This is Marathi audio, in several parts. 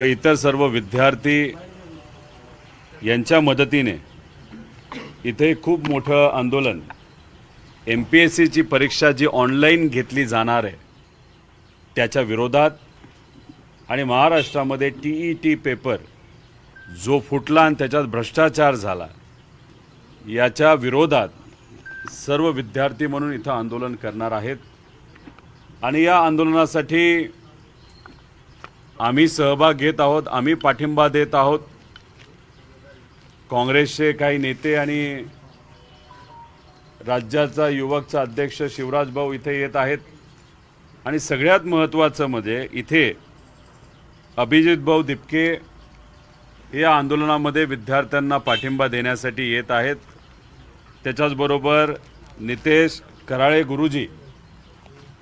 इतर सर्व विद्यार्थी यांच्या मदतीने इथे खूप मोठं आंदोलन MPSC ची परीक्षा जी ऑनलाइन घेतली जाणार आहे त्याच्या विरोधात आणि महाराष्ट्रामध्ये TET पेपर जो फुटला आणि त्याच्यात भ्रष्टाचार झाला याच्या विरोधात सर्व विद्यार्थी म्हणून इथं आंदोलन करणार आहेत। आणि या आंदोलनासाठी आम्ही सहभाग घेत आहोत, आम्ही पाठिंबा देत आहोत। काँग्रेसचे काही नेते आणि राज्याचा युवकचा अध्यक्ष शिवराज भाऊ इथे येत आहेत आणि सगळ्यात महत्त्वाचं म्हणजे इथे अभिजित भाऊ दिपके या आंदोलनामध्ये विद्यार्थ्यांना पाठिंबा देण्यासाठी येत आहेत। त्याच्याचबरोबर नितेश कराळे गुरुजी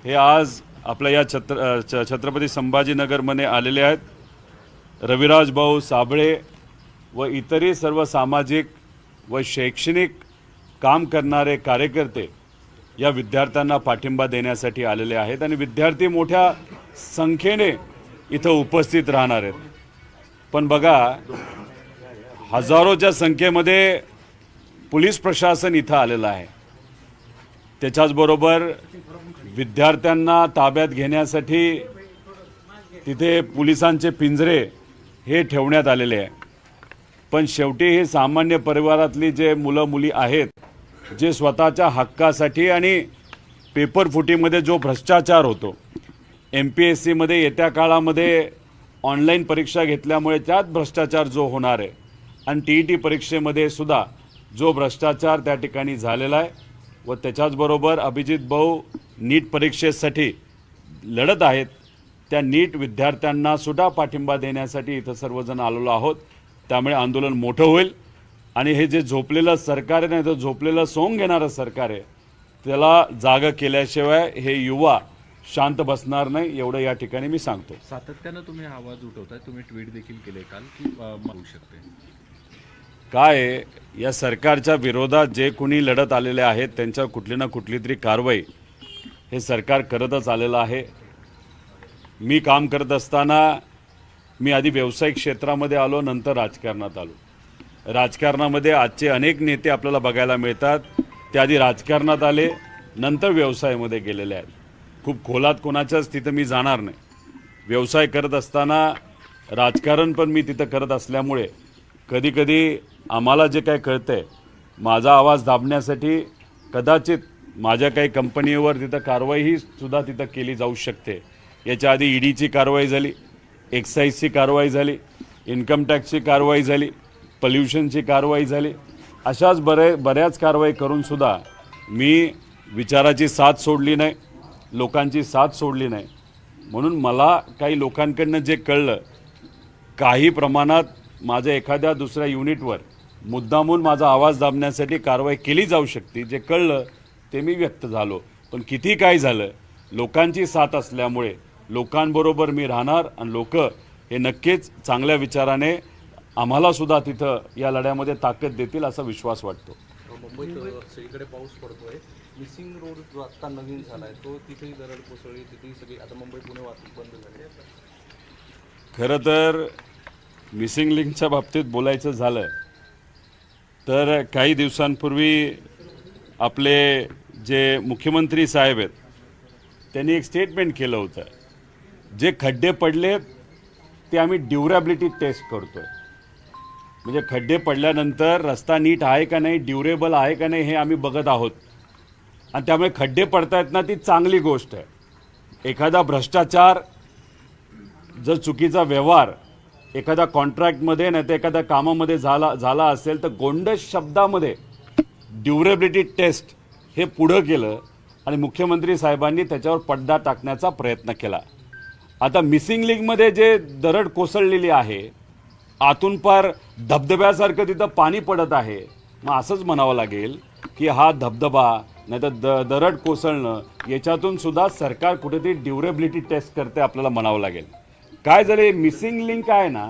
हे आज आपल्या या छत्रपती संभाजीनगरमध्ये आलेले आहेत। रविराज भाऊ साबळे व इतरही सर्व सामाजिक व शैक्षणिक काम करणारे कार्यकर्ते या विद्यार्थ्यांना पाठिंबा देण्यासाठी आलेले आहेत आणि विद्यार्थी मोठ्या संख्येने इथं उपस्थित राहणार आहेत। पण बघा, हजारोच्या संख्येमध्ये पोलीस प्रशासन इथं आलेलं आहे। त्याच्याचबरोबर विद्यार्थ्यांना ताब्यात घेण्यासाठी तिथे पोलिसांचे पिंजरे हे ठेवण्यात आलेले आहे। पण शेवटी हे सामान्य परिवारातली जे मुलं मुली आहेत जे स्वतःच्या हक्कासाठी आणि पेपर फुटीमध्ये जो भ्रष्टाचार होतो, MPSC मध्ये येत्या काळामध्ये ऑनलाइन परीक्षा घेतल्यामुळे त्यात भ्रष्टाचार जो होणार आहे आणि TET परीक्षेमध्ये सुद्धा जो भ्रष्टाचार त्या ठिकाणी झालेला आहे व त्याच्याचबरोबर अभिजित भाऊ नीट परीक्षेसाठी लढत आहेत, त्या नीट विद्यार्थ्यांना सुद्धा पाठिंबा देण्यासाठी इथं सर्वजण आलेलो आहोत। त्यामुळे आंदोलन मोठं होईल आणि हे जे झोपलेलं सरकार आहे नाही तर झोपलेलं सोंग घेणारं सरकार आहे त्याला जागा केल्याशिवाय हे युवा शांत बसणार नाही, एवढं या ठिकाणी मी सांगतो। सातत्यानं तुम्ही आवाज उठवताय, तुम्ही ट्विट देखील केले काल की होऊ शकते काय या सरकारच्या विरोधात जे कोणी लढत आलेले आहेत त्यांच्या कुठली ना कुठली तरी कारवाई हे सरकार करतच आलेलं आहे। मी काम करत असताना मी आधी व्यावसायिक क्षेत्रामध्ये आलो, नंतर राजकारणात आलो। राजकारणामध्ये आजचे अनेक नेते आपल्याला बघायला मिळतात, ते आधी राजकारणात आले नंतर व्यवसायामध्ये गेलेले आहेत। खूप खोलात कोणाच्याच तिथं मी जाणार नाही। व्यवसाय करत असताना राजकारण पण मी तिथं करत असल्यामुळे कधीकधी आम्हाला जे काय कळतंय, माझा आवाज दाबण्यासाठी कदाचित माझ्या काही कंपनीवर तिथं कारवाईही सुद्धा तिथं केली जाऊ शकते। याच्या आधी EDची कारवाई झाली, एक्साईजची कारवाई झाली, इन्कम टॅक्सची कारवाई झाली, पोल्युशनची कारवाई झाली। अशाच बऱ्याच कारवाई करून सुद्धा मी विचाराची साथ सोडली नाही, लोकांची साथ सोडली नाही। म्हणून मला काही लोकांकडनं जे कळलं, काही प्रमाणात माझ्या एखाद्या दुसऱ्या युनिटवर मुद्दामून माझा आवाज दाबण्यासाठी कारवाई केली जाऊ शकते, जे कळलं ते मी व्यक्त झालो। पण किती काय झालं, लोकांची साथ असल्यामुळे लोकांबरोबर मी राहणार आणि लोक हे नक्कीच चांगल्या विचाराने आम्हाला सुद्धा तिथं या लढ्यामध्ये ताकद देतील असा विश्वास वाटतो। मुंबईत सगळीकडे पाऊस पडतोय, मिसिंग रोड जो आता नवीन झालाय तो तिथेही दरड कोसळली, तिथेही सगळी आता मुंबई पुणे वाहतूक बंद झाली। खरं तर मिसिंग लिंकच्या बाबतीत बोलायचं झालं तर काही दिवसांपूर्वी आपले जे मुख्यमंत्री साहेब आहेत त्यांनी एक स्टेटमेंट केलं होतं, जे खड्डे पडले ते आम्ही ड्युरेबिलिटी टेस्ट करतोय। म्हणजे खड्डे पडल्यानंतर रस्ता नीट आहे का नाही, ड्युरेबल आहे का नाही हे आम्ही बघत आहोत आणि त्यामुळे खड्डे पडतायत ना ती चांगली गोष्ट आहे। एखादा भ्रष्टाचार, जर चुकीचा व्यवहार एखाद्या कॉन्ट्रॅक्टमध्ये नाही तर एखाद्या कामामध्ये झाला असेल तर गोंडस शब्दामध्ये ड्युरेबिलिटी टेस्ट हे पुढं केलं आणि मुख्यमंत्री साहेबांनी त्याच्यावर पडदा टाकण्याचा प्रयत्न केला। आता मिसिंग लिंकमध्ये जे दरड कोसळलेली आहे, आतून पार धबधब्यासारखं तिथं पाणी पडत आहे, मग असंच म्हणावं लागेल की हा धबधबा नाही तर दरड कोसळणं याच्यातून सुद्धा सरकार कुठेतरी ड्युरेबिलिटी टेस्ट करते आपल्याला म्हणावं लागेल। काय झालं, मिसिंग लिंक आहे ना